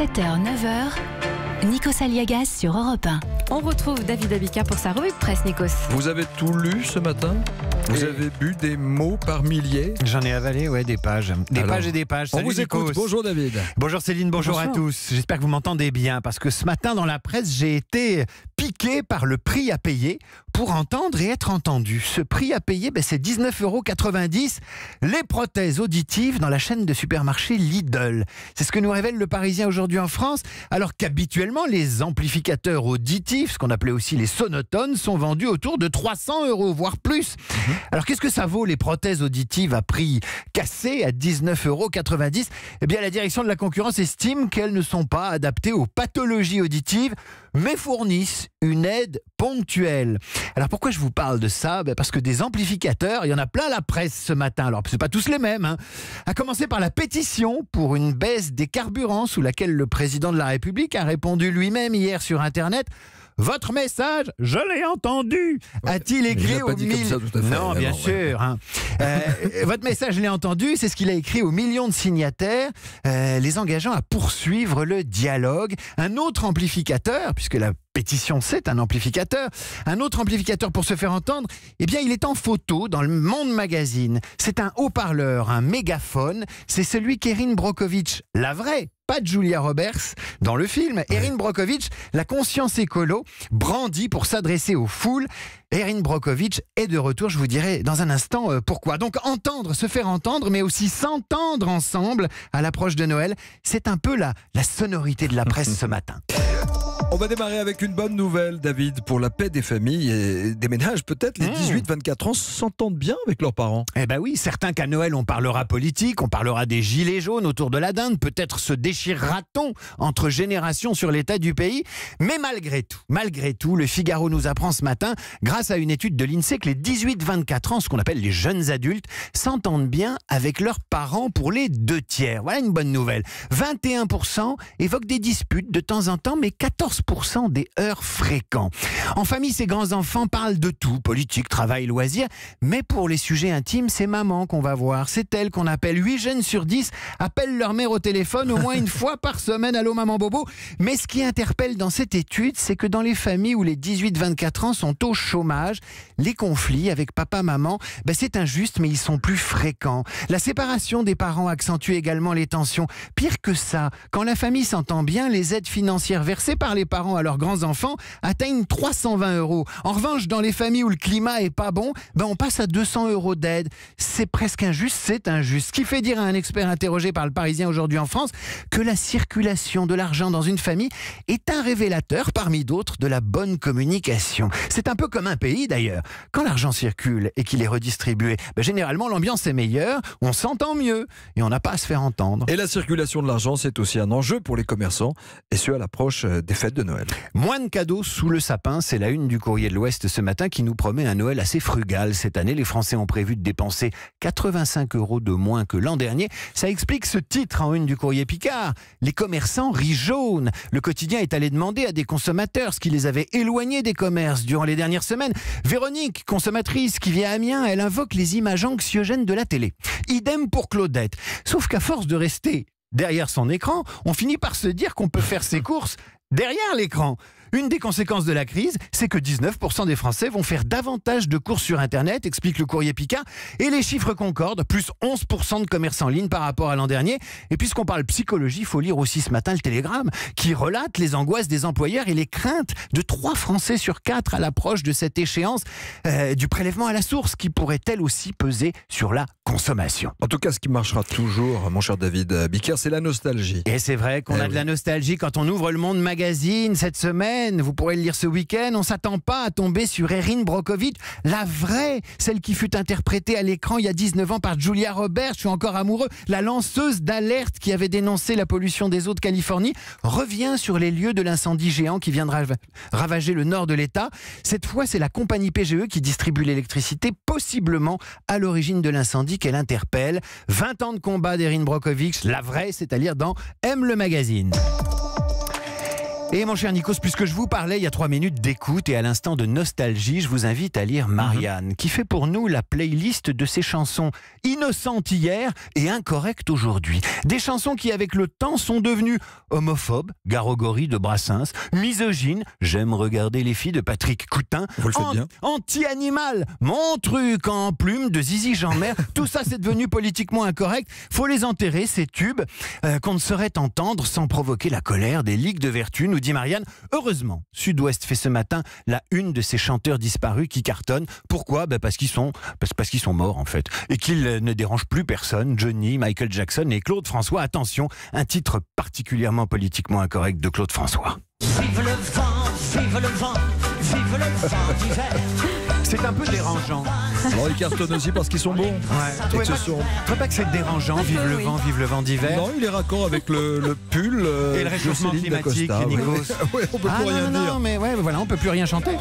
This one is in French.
7h, 9h, Nikos Aliagas sur Europe 1. On retrouve David Abika pour sa revue de presse, Nikos. Vous avez tout lu ce matin ? Vous avez bu des mots par milliers ? J'en ai avalé, ouais, des pages. Pages et des pages. On Salut, vous écoute. Nikos. Bonjour David. Bonjour Céline, bonjour à tous. J'espère que vous m'entendez bien parce que ce matin dans la presse, j'ai été piqué par le prix à payer pour entendre et être entendu. Ce prix à payer, c'est 19,90 €. Les prothèses auditives dans la chaîne de supermarchés Lidl. C'est ce que nous révèle le Parisien aujourd'hui en France, alors qu'habituellement, les amplificateurs auditifs, ce qu'on appelait aussi les sonotones, sont vendus autour de 300 €, voire plus. Alors qu'est-ce que ça vaut les prothèses auditives à prix cassé à 19,90 €? Eh bien, la direction de la concurrence estime qu'elles ne sont pas adaptées aux pathologies auditives, mais fournissent une aide ponctuelle. Alors pourquoi je vous parle de ça ? Parce que des amplificateurs, il y en a plein à la presse ce matin. Alors c'est pas tous les mêmes. À commencer par la pétition pour une baisse des carburants sous laquelle le président de la République a répondu lui-même hier sur Internet. Votre message, je l'ai entendu, a-t-il écrit aux millions. Non, bien sûr. Votre message, je l'ai entendu, c'est ce qu'il a écrit aux millions de signataires, les engageant à poursuivre le dialogue. Un autre amplificateur, puisque la pétition c'est un amplificateur pour se faire entendre, eh bien il est en photo dans le Monde Magazine. C'est un haut-parleur, un mégaphone. C'est celui qu'Erin Brockovich, la vraie, pas Julia Roberts, dans le film. Erin Brockovich, la conscience écolo, brandit pour s'adresser aux foules. Erin Brockovich est de retour, je vous dirai dans un instant pourquoi. Donc entendre, se faire entendre, mais aussi s'entendre ensemble à l'approche de Noël, c'est un peu la sonorité de la presse ce matin. On va démarrer avec une bonne nouvelle, David, pour la paix des familles et des ménages. Peut-être les 18-24 ans s'entendent bien avec leurs parents. Eh ben oui, certains qu'à Noël on parlera politique, on parlera des gilets jaunes autour de la dinde, peut-être se déchirera-t-on entre générations sur l'état du pays. Mais malgré tout, le Figaro nous apprend ce matin, grâce à une étude de l'INSEE, que les 18-24 ans, ce qu'on appelle les jeunes adultes, s'entendent bien avec leurs parents pour les 2/3. Voilà une bonne nouvelle. 21% évoquent des disputes de temps en temps, mais 14% des heurts fréquents. En famille, ces grands-enfants parlent de tout, politique, travail, loisirs, mais pour les sujets intimes, c'est maman qu'on va voir. C'est elle qu'on appelle. 8 jeunes sur 10 appellent leur mère au téléphone au moins une fois par semaine. Allô maman bobo. Mais ce qui interpelle dans cette étude, c'est que dans les familles où les 18-24 ans sont au chômage, les conflits avec papa-maman, c'est injuste, mais ils sont plus fréquents. La séparation des parents accentue également les tensions. Pire que ça, quand la famille s'entend bien, les aides financières versées par les parents à leurs grands-enfants atteignent 320 €. En revanche, dans les familles où le climat est pas bon, on passe à 200 € d'aide. C'est presque injuste, c'est injuste. Ce qui fait dire à un expert interrogé par le Parisien aujourd'hui en France que la circulation de l'argent dans une famille est un révélateur, parmi d'autres, de la bonne communication. C'est un peu comme un pays d'ailleurs. Quand l'argent circule et qu'il est redistribué, généralement l'ambiance est meilleure, on s'entend mieux et on n'a pas à se faire entendre. Et la circulation de l'argent, c'est aussi un enjeu pour les commerçants, et ce à l'approche des fêtes de Noël. Moins de cadeaux sous le sapin, c'est la une du Courrier de l'Ouest ce matin qui nous promet un Noël assez frugal. Cette année, les Français ont prévu de dépenser 85 € de moins que l'an dernier. Ça explique ce titre en une du Courrier Picard. Les commerçants rient jaune. Le quotidien est allé demander à des consommateurs ce qui les avait éloignés des commerces durant les dernières semaines. Véronique, consommatrice qui vit à Amiens, elle invoque les images anxiogènes de la télé. Idem pour Claudette. Sauf qu'à force de rester derrière son écran, on finit par se dire qu'on peut faire ses courses derrière l'écran. Une des conséquences de la crise, c'est que 19% des Français vont faire davantage de courses sur Internet, explique le Courrier Picard, et les chiffres concordent, plus 11% de commerce en ligne par rapport à l'an dernier. Et puisqu'on parle psychologie, il faut lire aussi ce matin le Télégramme, qui relate les angoisses des employeurs et les craintes de 3 Français sur 4 à l'approche de cette échéance du prélèvement à la source, qui pourrait elle aussi peser sur la consommation. En tout cas, ce qui marchera toujours, mon cher David Bicker, c'est la nostalgie. Et c'est vrai qu'on a de la nostalgie quand on ouvre le Monde Magazine cette semaine. Vous pourrez le lire ce week-end. On ne s'attend pas à tomber sur Erin Brockovich, la vraie, celle qui fut interprétée à l'écran il y a 19 ans par Julia Roberts. Je suis encore amoureux. La lanceuse d'alerte qui avait dénoncé la pollution des eaux de Californie revient sur les lieux de l'incendie géant qui vient de ravager le nord de l'État. Cette fois, c'est la compagnie PGE qui distribue l'électricité, possiblement à l'origine de l'incendie qu'elle interpelle. 20 ans de combat d'Erin Brockovich, la vraie, c'est-à-dire dans M le magazine. Et mon cher Nikos, puisque je vous parlais il y a 3 minutes d'écoute et à l'instant de nostalgie, je vous invite à lire Marianne, qui fait pour nous la playlist de ses chansons innocentes hier et incorrectes aujourd'hui. Des chansons qui, avec le temps, sont devenues homophobes, Garogori de Brassens, misogynes, J'aime regarder les filles de Patrick Coutin, Vous le faites bien. anti-animal, Mon truc en plume de Zizi Jeanmaire. Tout ça, c'est devenu politiquement incorrect. Faut les enterrer, ces tubes qu'on ne saurait entendre sans provoquer la colère des ligues de vertu, nous dit Marianne. Heureusement, Sud-Ouest fait ce matin la une de ces chanteurs disparus qui cartonnent. Pourquoi ? Parce qu'ils sont morts en fait. Et qu'ils ne dérangent plus personne. Johnny, Michael Jackson et Claude François. Attention, un titre particulièrement politiquement incorrect de Claude François. Vive le vent, vive le vent, vive le vent d'hiver. C'est un peu dérangeant. Alors ils cartonnent aussi parce qu'ils sont bons. Tu Et que ce trouvez sont- pas que c'est dérangeant, vive le vent d'hiver. Non, il est raccord avec le pull Et le réchauffement de Céline climatique, Dacosta, Nikos. ouais. Ouais, on peut plus rien dire. Non, mais ouais, voilà, on peut plus rien chanter.